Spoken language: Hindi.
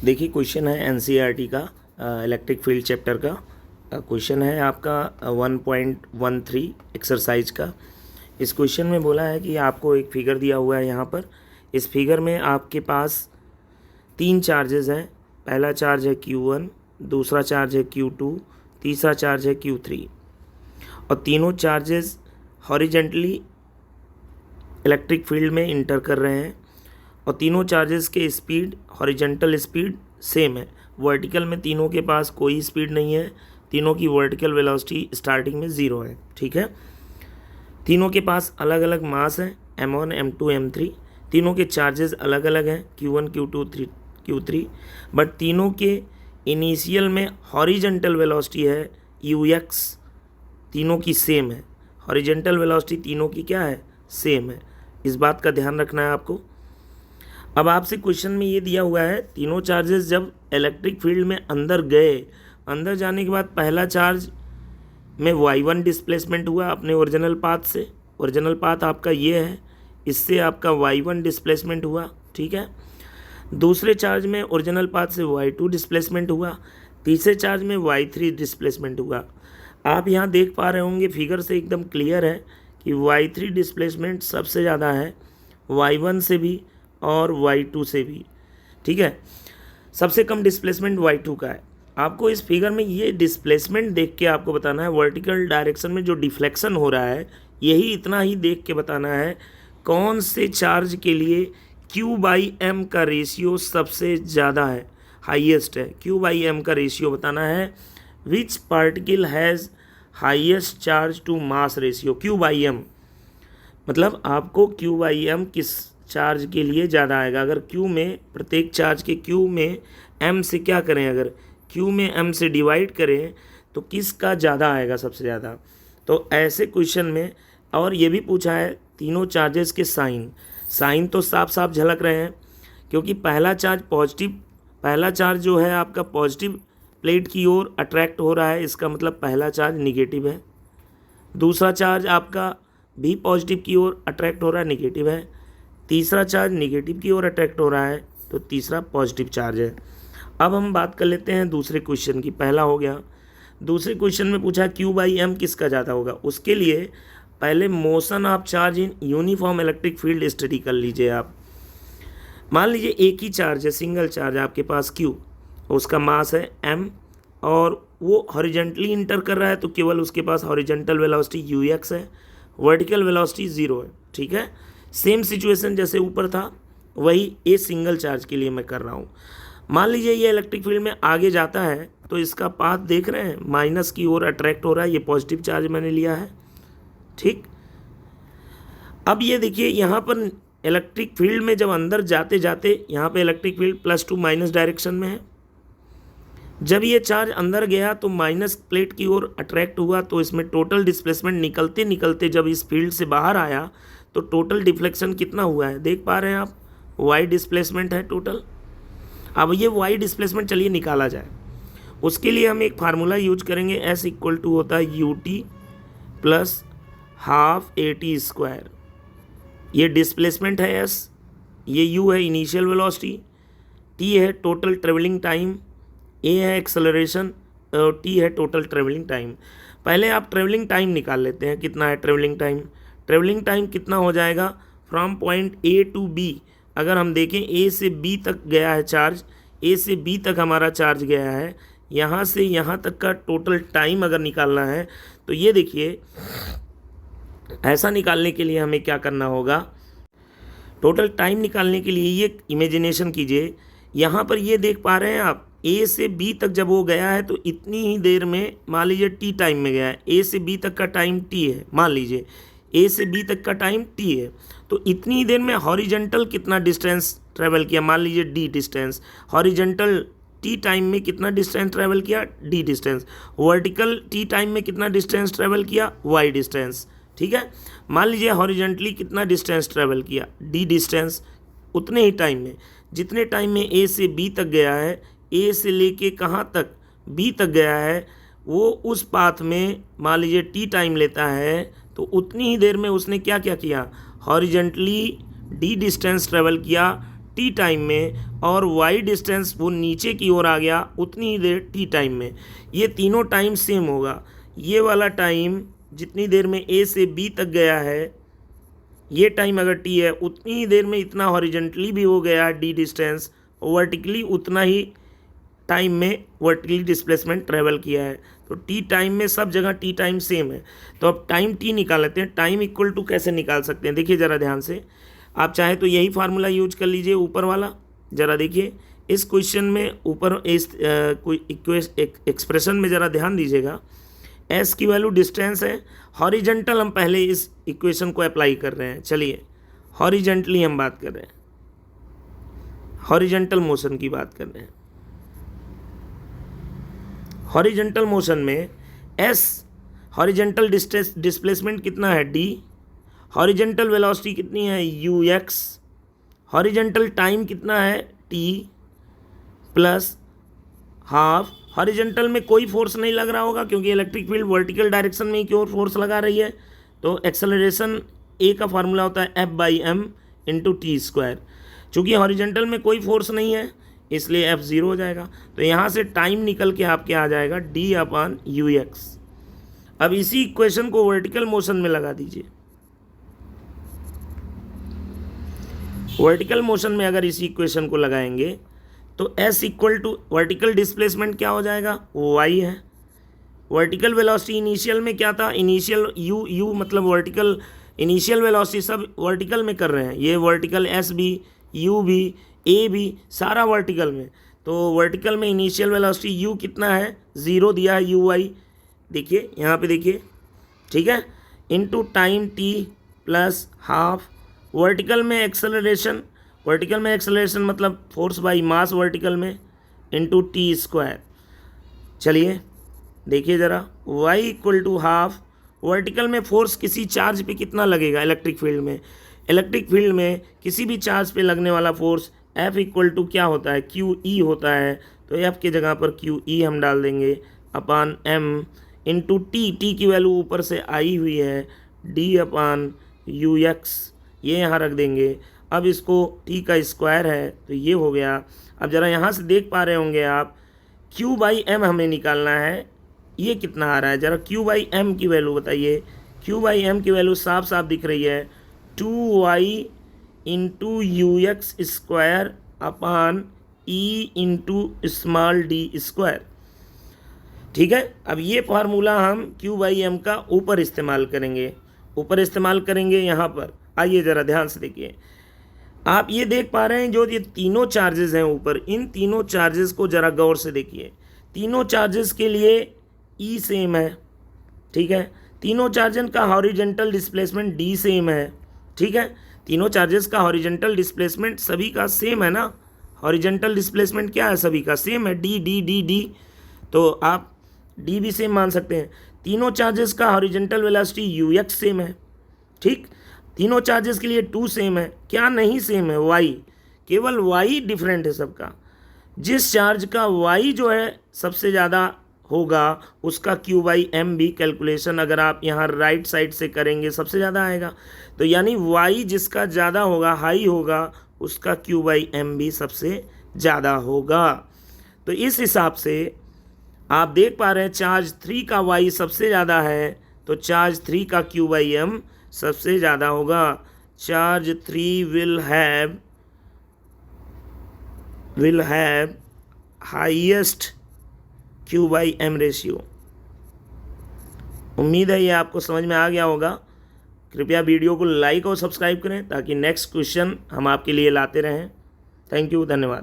देखिए क्वेश्चन है एनसीईआरटी का इलेक्ट्रिक फील्ड चैप्टर का क्वेश्चन है आपका 1.13 एक्सरसाइज का। इस क्वेश्चन में बोला है कि आपको एक फिगर दिया हुआ है यहाँ पर। इस फिगर में आपके पास 3 चार्जेस हैं। पहला चार्ज है Q1, दूसरा चार्ज है Q2, तीसरा चार्ज है Q3 और तीनों चार्जेस हॉरिजेंटली इलेक्ट्रिक फील्ड में इंटर कर रहे हैं और तीनों चार्जेस के स्पीड हॉरिजेंटल स्पीड सेम है। वर्टिकल में तीनों के पास कोई स्पीड नहीं है, तीनों की वर्टिकल वेलोसिटी स्टार्टिंग में 0 है। ठीक है, तीनों के पास अलग अलग मास है m1, m2, m3। तीनों के चार्जेस अलग अलग हैं Q1, Q2, Q3, बट तीनों के इनिशियल में हॉरिजेंटल वेलोसिटी है ux, तीनों की सेम है। हॉरिजेंटल वेलोसिटी तीनों की क्या है, सेम है। इस बात का ध्यान रखना है आपको। अब आपसे क्वेश्चन में ये दिया हुआ है तीनों चार्जेस जब इलेक्ट्रिक फील्ड में अंदर गए, अंदर जाने के बाद पहला चार्ज में y1 डिस्प्लेसमेंट हुआ अपने ओरिजिनल पाथ से। ओरिजिनल पाथ आपका ये है, इससे आपका y1 डिस्प्लेसमेंट हुआ। ठीक है, दूसरे चार्ज में ओरिजिनल पाथ से y2 डिस्प्लेसमेंट हुआ, तीसरे चार्ज में y3 डिस्प्लेसमेंट हुआ। आप यहाँ देख पा रहे होंगे फिगर से एकदम क्लियर है कि y3 डिस्प्लेसमेंट सबसे ज़्यादा है y1 से भी और y2 से भी। ठीक है, सबसे कम डिस्प्लेसमेंट y2 का है। आपको इस फिगर में ये डिस्प्लेसमेंट देख के आपको बताना है, वर्टिकल डायरेक्शन में जो डिफ्लेक्शन हो रहा है यही इतना ही देख के बताना है कौन से चार्ज के लिए Q/m का रेशियो सबसे ज़्यादा है, हाईएस्ट है। Q/m का रेशियो बताना है। Which particle has highest charge to mass ratio, Q/m मतलब आपको Q/m किस चार्ज के लिए ज़्यादा आएगा। अगर Q में प्रत्येक चार्ज के Q में m से क्या करें, अगर Q में m से डिवाइड करें तो किसका ज़्यादा आएगा, सबसे ज़्यादा। तो ऐसे क्वेश्चन में और ये भी पूछा है तीनों चार्जेस के साइन तो साफ साफ झलक रहे हैं, क्योंकि पहला चार्ज जो है आपका पॉजिटिव प्लेट की ओर अट्रैक्ट हो रहा है, इसका मतलब पहला चार्ज निगेटिव है। दूसरा चार्ज आपका भी पॉजिटिव की ओर अट्रैक्ट हो रहा है, निगेटिव है। तीसरा चार्ज निगेटिव की ओर अट्रैक्ट हो रहा है, तो तीसरा पॉजिटिव चार्ज है। अब हम बात कर लेते हैं दूसरे क्वेश्चन की। पहला हो गया, दूसरे क्वेश्चन में पूछा Q/m किसका ज़्यादा होगा। उसके लिए पहले motion of charge in uniform electric field study कर लीजिए आप। मान लीजिए एक ही चार्ज है, सिंगल चार्ज आपके पास Q, उसका मास है m और वो हॉरिजेंटली इंटर कर रहा है, तो केवल उसके पास हॉरिजेंटल वेलोसिटी ux है, वर्टिकल वेलोसिटी 0 है। ठीक है, सेम सिचुएशन जैसे ऊपर था वही ए सिंगल चार्ज के लिए मैं कर रहा हूँ। मान लीजिए ये इलेक्ट्रिक फील्ड में आगे जाता है तो इसका पाथ देख रहे हैं, माइनस की ओर अट्रैक्ट हो रहा है, ये पॉजिटिव चार्ज मैंने लिया है। ठीक, अब ये देखिए यहाँ पर इलेक्ट्रिक फील्ड में जब अंदर जाते जाते यहाँ पे इलेक्ट्रिक फील्ड +2 डायरेक्शन में है। जब ये चार्ज अंदर गया तो माइनस प्लेट की ओर अट्रैक्ट हुआ, तो इसमें टोटल डिस्प्लेसमेंट निकलते निकलते जब इस फील्ड से बाहर आया तो टोटल डिफ्लेक्शन कितना हुआ है, देख पा रहे हैं आप, y डिस्प्लेसमेंट है टोटल। अब ये y डिस्प्लेसमेंट चलिए निकाला जाए, उसके लिए हम एक फार्मूला यूज करेंगे, S = होता है ut + हाफ at²। ये डिस्प्लेसमेंट है S, ये u है इनिशियल वेलोसिटी, t है टोटल ट्रेवलिंग टाइम, a है एक्सेलरेशन और t है टोटल ट्रेवलिंग टाइम। पहले आप ट्रेवलिंग टाइम निकाल लेते हैं, कितना है ट्रेवलिंग टाइम। ट्रेवलिंग टाइम कितना हो जाएगा, from point A to B, अगर हम देखें A से B तक गया है चार्ज, A से B तक हमारा चार्ज गया है, यहाँ से यहाँ तक का टोटल टाइम अगर निकालना है तो ये देखिए, ऐसा निकालने के लिए हमें क्या करना होगा, टोटल टाइम निकालने के लिए ये इमेजिनेशन कीजिए, यहाँ पर ये देख पा रहे हैं आप, A से B तक जब वो गया है तो इतनी ही देर में, मान लीजिए T टाइम में गया है, A से B तक का टाइम T है, मान लीजिए A से B तक का टाइम T है, तो इतनी ही देर में हॉरिजेंटल कितना डिस्टेंस ट्रैवल किया, मान लीजिए D distance, horizontal T time में कितना डिस्टेंस ट्रैवल किया, D distance, vertical T time में कितना डिस्टेंस ट्रैवल किया, Y डिस्टेंस। ठीक है, मान लीजिए हॉरिजेंटली कितना डिस्टेंस ट्रैवल किया, D डिस्टेंस, उतने ही टाइम में, जितने टाइम में A से B तक गया है, A से लेके कहाँ तक, B तक गया है, वो उस पाथ में मान लीजिए T टाइम लेता है, तो उतनी ही देर में उसने क्या क्या किया, हॉरिजेंटली D डिस्टेंस ट्रेवल किया, टी टाइम में और वाई डिस्टेंस वो नीचे की ओर आ गया उतनी ही देर टी टाइम में। ये तीनों टाइम सेम होगा। ये वाला टाइम जितनी देर में ए से बी तक गया है, ये टाइम अगर टी है, उतनी ही देर में इतना हॉरिजेंटली भी हो गया डी डिस्टेंस, वर्टिकली उतना ही टाइम में वर्टिकली डिस्प्लेसमेंट ट्रेवल किया है। तो टी टाइम में सब जगह टी टाइम सेम है। तो अब टाइम टी निकाल लेते हैं। टाइम इक्वल टू कैसे निकाल सकते हैं, देखिए ज़रा ध्यान से। आप चाहे तो यही फार्मूला यूज कर लीजिए ऊपर वाला। ज़रा देखिए इस क्वेश्चन में ऊपर इस एक्सप्रेशन में ज़रा ध्यान दीजिएगा। एस की वैल्यू डिस्टेंस है, हॉरिजेंटल हम पहले इस इक्वेशन को अप्लाई कर रहे हैं। चलिए हॉरिजेंटली हम बात कर रहे हैं, हॉरिजेंटल मोशन की बात कर रहे हैं। हॉरिजेंटल मोशन में एस हॉरिजेंटल डिस्प्लेसमेंट कितना है डी, हॉरिजेंटल वेलोसिटी कितनी है यू एक्स, हॉरिजेंटल टाइम कितना है टी प्लस हाफ। हॉरिजेंटल में कोई फोर्स नहीं लग रहा होगा क्योंकि इलेक्ट्रिक फील्ड वर्टिकल डायरेक्शन में ही क्यों फोर्स लगा रही है। तो एक्सेलरेशन ए का फार्मूला होता है F/m इंटू टी स्क्वायर। चूँकि हॉरिजेंटल में कोई फोर्स नहीं है इसलिए F 0 हो जाएगा। तो यहाँ से टाइम निकल के आपके आ जाएगा D/UX। अब इसी इक्वेशन को वर्टिकल मोशन में लगा दीजिए। वर्टिकल मोशन में अगर इसी इक्वेशन को लगाएंगे तो S equal to vertical displacement क्या हो जाएगा, Y है। वर्टिकल वेलोसिटी इनिशियल में क्या था, इनिशियल U मतलब वर्टिकल इनिशियल वेलोसिटी सब वर्टिकल में कर रहे हैं। ये वर्टिकल S भी, U भी, A भी सारा वर्टिकल में। तो वर्टिकल में इनिशियल वेलोसिटी U कितना है, 0 दिया है UY। देखिए यहाँ पे देखिए, ठीक है, into time t plus half. Vertical में एक्सेलरेशन, वर्टिकल में एक्सेलरेशन मतलब फोर्स बाई मास वर्टिकल में, इनटू टी स्क्वायर। चलिए देखिए ज़रा, y equal to half. Vertical में फोर्स किसी चार्ज पे कितना लगेगा इलेक्ट्रिक फील्ड में, इलेक्ट्रिक फील्ड में किसी भी चार्ज पे लगने वाला फोर्स F इक्वल टू क्या होता है, QE होता है। तो F के जगह पर QE हम डाल देंगे अपान M इंटू टी की वैल्यू ऊपर से आई हुई है D/UX, ये यहाँ रख देंगे। अब इसको t का स्क्वायर है तो ये हो गया। अब ज़रा यहाँ से देख पा रहे होंगे आप, Q/M हमें निकालना है, ये कितना आ रहा है, ज़रा Q/M की वैल्यू बताइए। Q/M की वैल्यू साफ साफ दिख रही है, 2y into UX square upon E into small d square. ठीक है, अब ये फार्मूला हम Q/M का ऊपर इस्तेमाल करेंगे, ऊपर इस्तेमाल करेंगे यहाँ पर। आइए ज़रा ध्यान से देखिए, आप ये देख पा रहे हैं जो ये तीनों चार्जेस हैं ऊपर, इन तीनों चार्जेस को ज़रा गौर से देखिए। तीनों चार्जेस के लिए E सेम है, ठीक है। तीनों चार्जन का हॉरिजेंटल डिस्प्लेसमेंट D सेम है, ठीक है। तीनों चार्जेस का हॉरिजेंटल डिस्प्लेसमेंट सभी का सेम है ना, हॉरिजेंटल डिस्प्लेसमेंट क्या है, सभी का सेम है, D। तो आप D भी सेम मान सकते हैं। तीनों चार्जेस का हॉरिजेंटल वेलोसिटी UX सेम है, ठीक। तीनों चार्जेस के लिए 2 सेम है, क्या नहीं सेम है, Y, केवल Y डिफरेंट है सबका। जिस चार्ज का Y जो है सबसे ज़्यादा होगा उसका Q/M भी कैलकुलेशन अगर आप यहाँ राइट साइड से करेंगे सबसे ज़्यादा आएगा। तो यानी Y जिसका ज़्यादा होगा, हाई होगा, उसका Q/M भी सबसे ज़्यादा होगा। तो इस हिसाब से आप देख पा रहे हैं चार्ज 3 का Y सबसे ज़्यादा है तो चार्ज 3 का Q/M सबसे ज़्यादा होगा। Charge 3 will have highest Q/M ratio. उम्मीद है ये आपको समझ में आ गया होगा। कृपया वीडियो को लाइक और सब्सक्राइब करें ताकि नेक्स्ट क्वेश्चन हम आपके लिए लाते रहें। थैंक यू, धन्यवाद।